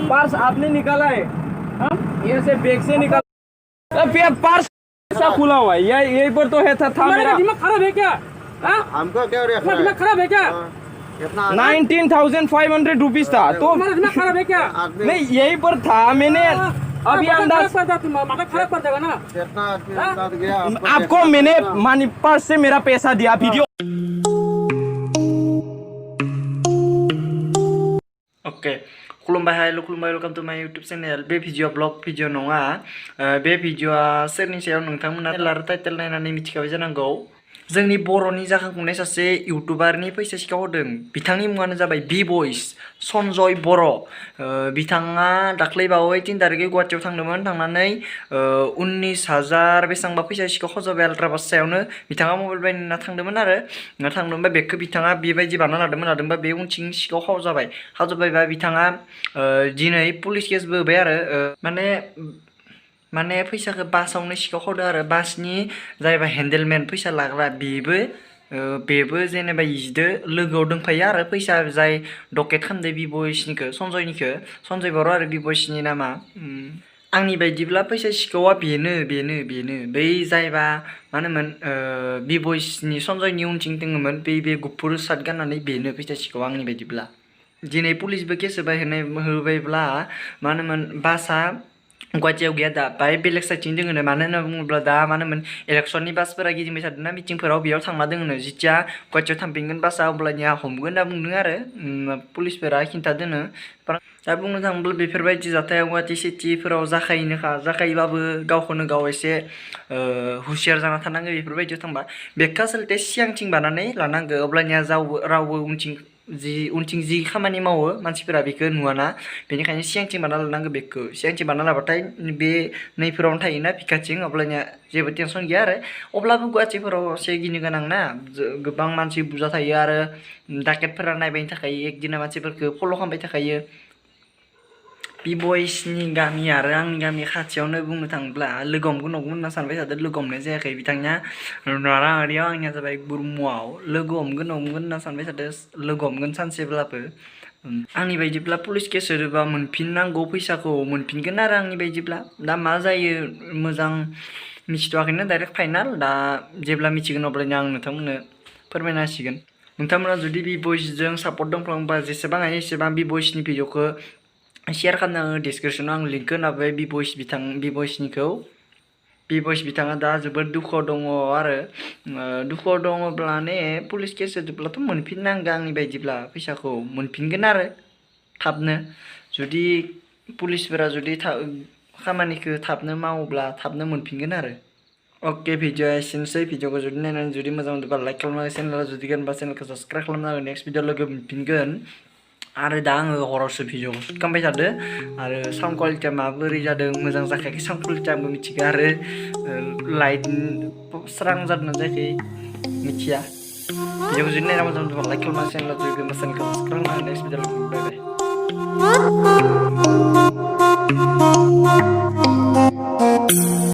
Purse आपने निकाला है? ये से बैग से निकाला? पर्स ऐसा खुला हुआ है, यही पर तो है था मेरा। दिमाग खराब है क्या? हमको क्या दिमाग खराब है क्या? 19,500 रुपीज था तो तुम्हारा दिमाग खराब है क्या? नहीं, यही पर था मैंने अभी अंदाज। माथा खराब कर देगा ना। कितना आदमी गया आपको मैंने मनी पर्स से मेरा पैसा दिया वीडियो। ओके खुलुमबाय हाय खुलुमबाय वेलकाम टू माय यूट्यूब चैनल। बे भिडिअ ब्लग भिडिअ नङा, बे भिडिअआ सोरनि सायाव नोंथांमोना लार टाइटेल नायनानै मिथिखाबाय जानांगौ। जोंनि बर'नि जाखांफुनाय सासे इउटुबारनि फैसा सिखाव होदों। बिथांनि मुङानो जाबाय बि बयस सनजय बर'। बिथाङा दाख्लैबावै 3 तारिखै गुवाहाटीयाव थांदोंमोन। थांनानै 19,000 बेसेबांबा फैसा सिखाव खावजाबाय आल्ट्रा बास सायावनो। बिथाङा मबाइल बायना थांदोंमोन आरो थांदोंबा बेगखौ बिथाङा बेबायदि बानायना लादोंमोन बे उनथिं सिखाव खावजाबायबा बिथाङा दिनै पुलिस केसबो होबाय आरो माने फैसाखौ बासावनो सिखाव खावदों आरो बासनि जायबा हेन्डेलमेन फैसा लाग्रा बेबो जेनेबा इजदो लोगोआव दंफायो आरो फैसा जाय डकेट खालामदो बि बयसनिखौ सनजय बर' आरो बि बयसनि नामा। आंनि बायदिब्ला फैसा सिखावा बेनो बै जायबा मा होनोमोन बि बयसनि सनजयनि उनथिं दङमोन बे गुफुर सार्ट गाननानै बेनो फैसा सिखावा आंनि बायदिब्ला। दिनै पुलिसबो केस होबायब्ला मा होनोमोन बासआ गुवाहाटीयाव गैया दा बाहाय बेलेग साइडथिं दोङोनो। मानो होनना बुङोब्ला दा मा होनोमोन इलेक्सननि बासफोरा गिदिंबाय थादोंना मिटिंफोराव, बेयाव थांना दोङोनो। जिथिया गुवाहाटीयाव थांफिनगोन बासआ अब्लानिया हमगोन होनना बुंदों आरो पुलिसफोरा खिन्थादोंनो। दा बुंनो थाङोब्ला बेफोरबायदि जाथाया गुवाहाटी सिटिफोराव जाखायोबाबो गावखौनो गाव एसे हुसियार जाना थानांगो। बेफोरबायदियाव थांबा बेगखौ आसलथे सिगांथिं बानानै लानांगो, अब्लानिया रावबो उनथिं जि खामानि मावो मानसिफोरा बेखौ नुवाना। बेनिखायनो सिगांथिं बानायना लानांगो बेगखौ। सिगांथिं बानायना लाबाथाय बे नैफोरावनो थायोना बिखाथिं, अब्लानिया जेबो टेनसन गैया आरो। अब्लाबो गुवाहाटीफोराव एसे गिनो गोनां ना, गोबां मानसि बुरजा थायो आरो डाकेटफोरा नायबायनि थाखाय एकदिना मानसिफोरखौ फल' खालामबाय थाखायो। बि बयसनि गामि आरो आंनि गामि खाथियावनो बुंनो थाङोब्ला लोगो हमगोन होनना सानबाय थादों। लोगो हमनाय जायाखै। बिथांनिया नाराङारियाव, आंनिया जाबाय गुरमुआव। लोगो हमगोन होनना सानबाय थादों। लोगो हमगोन सानसेब्लाबो। आंनि बायदिब्ला पुलिस केस होदोबा मोनफिननांगौ फैसाखौ मोनफिनगोन आरो आंनि बायदिब्ला। दा मा जायो मोजां मिथिथ'वाखैनो डाइरेक्ट फाइनाल। दा जेब्ला मिथिगोन अब्लानो आं नोंथांमोननो फोरमायना होसिगोन। नोंथांमोना जुदि बि बयसजों सापर्ट दंफ्लांबा जेसेबां हायो एसेबां बि बयसनि भिडिअखौ शेयार खालामना हो। डिसक्रिपसनाव आं लिंकखौ होना बि बयस बिथाङा दा जोबोद दुखुआव दङ आरो दुखुआव दङब्ला पुलिस केस होदोब्लाथ' मोनफिननांगौ आंनि बायदिब्ला फैसाखौ मोनफिनगोन आरो थाबनो। जुदि पुलिसफोरा जुदि खामानिखौ थाबनो मावोब्ला थाबनो मोनफिनगोन आरो। ओके भिडिअआ एसेनोसै। भिडिअखौ जुदि नायनानै जुदि मोजां मोनदोंबा लाइक खालामनानै चेनेला जुदि गोदानबा चेनेलखौ साबस्क्राइब खालामना हो। नेक्स्ट भिडिअ लोगो मोनफिनगोन। आरो दा आङो हरावसो भिडिअखौ शुट खालामबाय थादों आरो साउन्ड क्वालिटिया माबोरै जादों मोजां जाखायाखै साउन्ड क्वालिटिया आंबो मिथिगौ आरो लाइट स्रां जादोंना जायाखै मिथिया। भिडिअखौ जुदि नायना मोजां मोनदोंबा लाइक खालामना चेनेला जुदि गोदानबा चेनेलखौ साबस्क्राइब खालामना हो। नेक्स्ट भिडिअ लोगो मोनफिनगोन। बाय बाय।